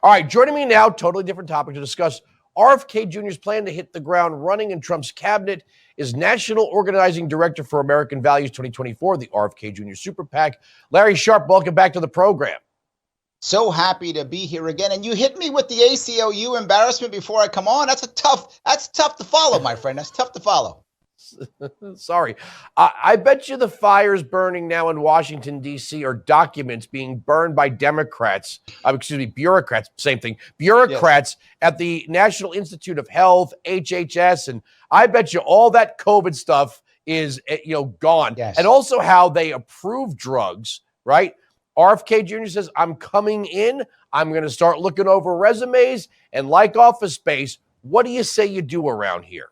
All right, joining me now, totally different topic to discuss RFK Jr.'s plan to hit the ground running in Trump's cabinet is National Organizing Director for American Values 2024, the RFK Jr. Super PAC. Larry Sharp, welcome back to the program. So happy to be here again. And you hit me with the ACLU embarrassment before I come on. That's tough to follow, my friend. That's tough to follow. Sorry. I bet you the fires burning now in Washington, D.C. are documents being burned by Democrats, bureaucrats, same thing, bureaucrats at the National Institute of Health, HHS, and I bet you all that COVID stuff is, gone. Yes. And also how they approve drugs, right? RFK Jr. says, I'm coming in, I'm going to start looking over resumes, and like Office Space, what do you say you do around here?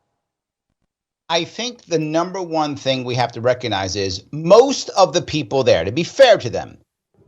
I think the number one thing we have to recognize is most of the people there, to be fair to them,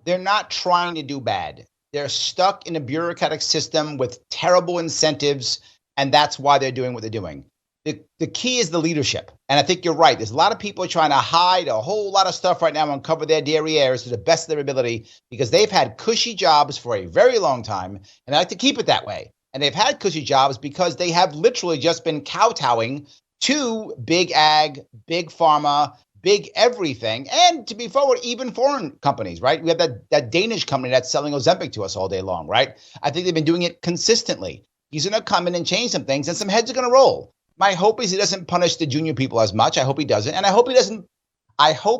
they're not trying to do bad. They're stuck in a bureaucratic system with terrible incentives, and that's why they're doing what they're doing. The key is the leadership. And I think you're right. There's a lot of people trying to hide a whole lot of stuff right now and cover their derrieres to the best of their ability because they've had cushy jobs for a very long time, and they like to keep it that way. And they've had cushy jobs because they have literally just been kowtowing to big ag, big pharma, big everything, and to be forward, even foreign companies, right? We have that Danish company that's selling Ozempic to us all day long, right? I think they've been doing it consistently. He's going to come in and change some things, and some heads are going to roll. My hope is he doesn't punish the junior people as much. I hope he doesn't, and I hope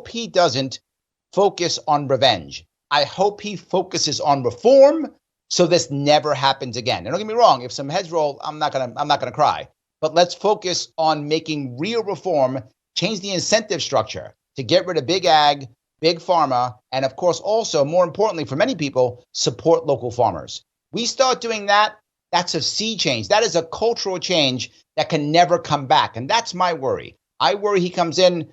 he doesn't focus on revenge. I hope he focuses on reform, so this never happens again. And don't get me wrong, if some heads roll, I'm not gonna cry. But let's focus on making real reform, change the incentive structure to get rid of big ag, big pharma, and of course also, more importantly for many people, support local farmers. We start doing that, that's a sea change. That is a cultural change that can never come back. And that's my worry. I worry he comes in,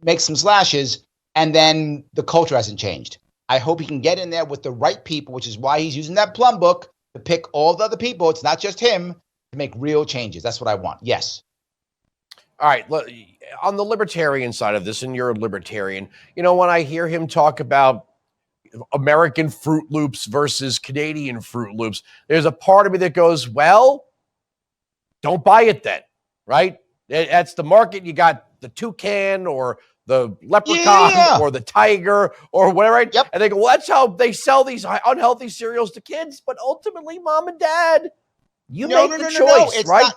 makes some slashes, and then the culture hasn't changed. I hope he can get in there with the right people, which is why he's using that plum book to pick all the other people. It's not just him. To make real changes. That's what I want. Yes. All right. Look, on the libertarian side of this, and you're a libertarian, when I hear him talk about American Fruit Loops versus Canadian Fruit Loops, there's a part of me that goes, well, don't buy it then, right? That's the market. You got the toucan or the leprechaun or the tiger or whatever. Right? Yep. And they go, well, that's how they sell these unhealthy cereals to kids. But ultimately, mom and dad, make the choice, it's right? Not,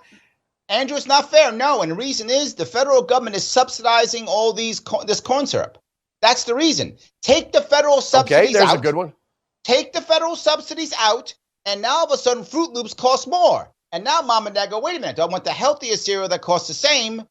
Andrew, it's not fair. No, and the reason is the federal government is subsidizing all this corn syrup. That's the reason. Take the federal subsidies out. Okay, there's a good one. Take the federal subsidies out, and now all of a sudden Fruit Loops cost more. And now mom and dad go, wait a minute, do I want the healthier cereal that costs the same,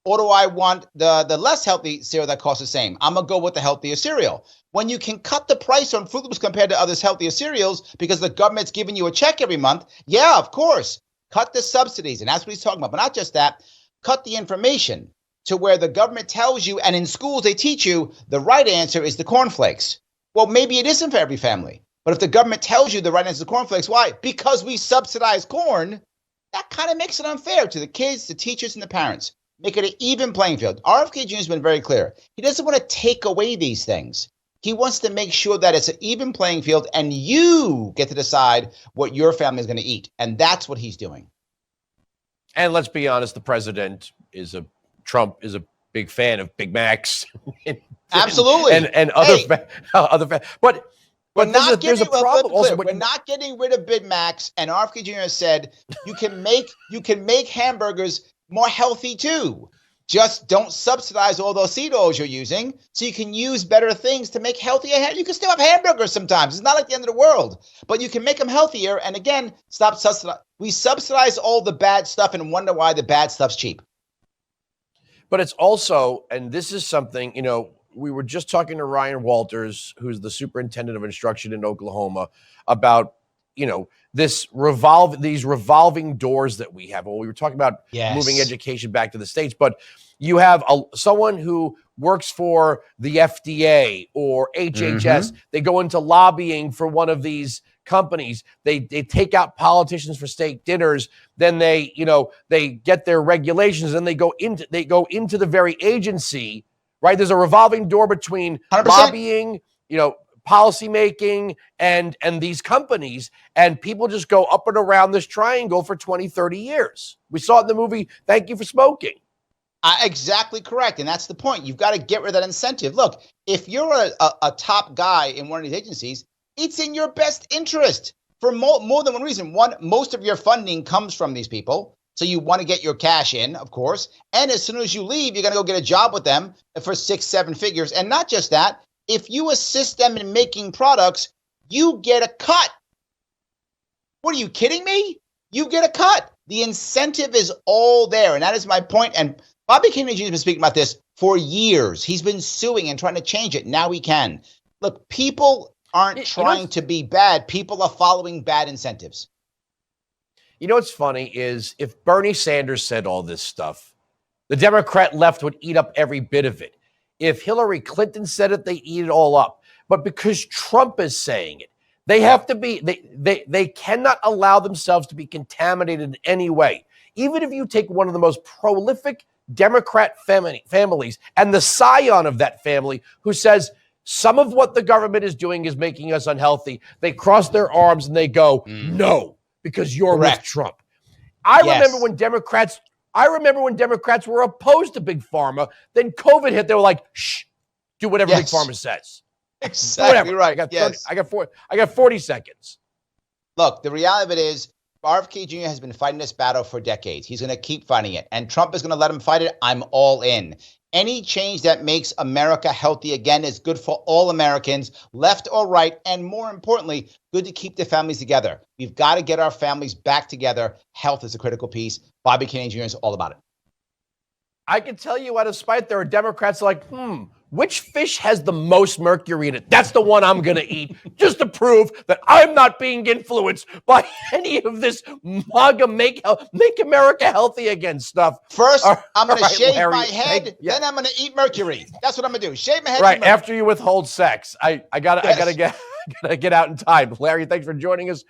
or do I want the less healthy cereal that costs the same? I'm going to go with the healthier cereal. When you can cut the price on Fruit Loops compared to others' healthier cereals because the government's giving you a check every month, yeah, of course. Cut the subsidies, and that's what he's talking about. But not just that, cut the information to where the government tells you, and in schools they teach you, the right answer is the cornflakes. Well, maybe it isn't for every family. But if the government tells you the right answer is the cornflakes, why? Because we subsidize corn, that kind of makes it unfair to the kids, the teachers, and the parents. Make it an even playing field. RFK Jr. has been very clear. He doesn't want to take away these things. He wants to make sure that it's an even playing field and you get to decide what your family is going to eat. And that's what he's doing. And let's be honest, the president Trump is a big fan of Big Macs. Absolutely. And other but there's a problem. Also, we're not getting rid of Big Macs, and RFK Jr. said you can make hamburgers more healthy too. Just don't subsidize all those seed oils you're using so you can use better things to make healthier. You can still have hamburgers sometimes. It's not like the end of the world, but you can make them healthier. And again, stop subsidizing. We subsidize all the bad stuff and wonder why the bad stuff's cheap. But it's also, and this is something, we were just talking to Ryan Walters, who's the superintendent of instruction in Oklahoma, about these revolving doors that we have. Well, we were talking about moving education back to the States, but you have someone who works for the FDA or HHS. Mm-hmm. They go into lobbying for one of these companies. They take out politicians for state dinners. Then they get their regulations and they go into the very agency, right? There's a revolving door between 100%. lobbying, policymaking and these companies, and people just go up and around this triangle for 20, 30 years. We saw it in the movie Thank You for Smoking. Exactly correct. And that's the point. You've got to get rid of that incentive. Look, if you're a top guy in one of these agencies, it's in your best interest for more than one reason. One, most of your funding comes from these people. So you want to get your cash in, of course. And as soon as you leave, you're going to go get a job with them for 6, 7 figures. And not just that, if you assist them in making products, you get a cut. What, are you kidding me? You get a cut. The incentive is all there. And that is my point. And Bobby Kennedy Jr. has been speaking about this for years. He's been suing and trying to change it. Now he can. Look, people aren't trying to be bad. People are following bad incentives. You know what's funny is if Bernie Sanders said all this stuff, the Democrat left would eat up every bit of it. If Hillary Clinton said it, they eat it all up. But because Trump is saying it, they have to be, they cannot allow themselves to be contaminated in any way. Even if you take one of the most prolific Democrat families and the scion of that family who says some of what the government is doing is making us unhealthy, they cross their arms and they go, no, because you're with Trump. I remember when Democrats were opposed to Big Pharma. Then COVID hit. They were like, shh, do whatever Big Pharma says. Exactly right. I got 40 seconds. Look, the reality of it is RFK Jr. has been fighting this battle for decades. He's going to keep fighting it. And Trump is going to let him fight it. I'm all in. Any change that makes America healthy again is good for all Americans, left or right, and more importantly, good to keep the families together. We've got to get our families back together. Health is a critical piece. Bobby Kennedy Jr. is all about it. I can tell you out of spite, there are Democrats like, which fish has the most mercury in it? That's the one I'm going to eat, just to prove that I'm not being influenced by any of this MAGA make America healtty again stuff. First, I'm going to shave my head, then I'm going to eat mercury. That's what I'm going to do. Shave my head. Right, after you withhold sex. I gotta get out in time. Larry, thanks for joining us.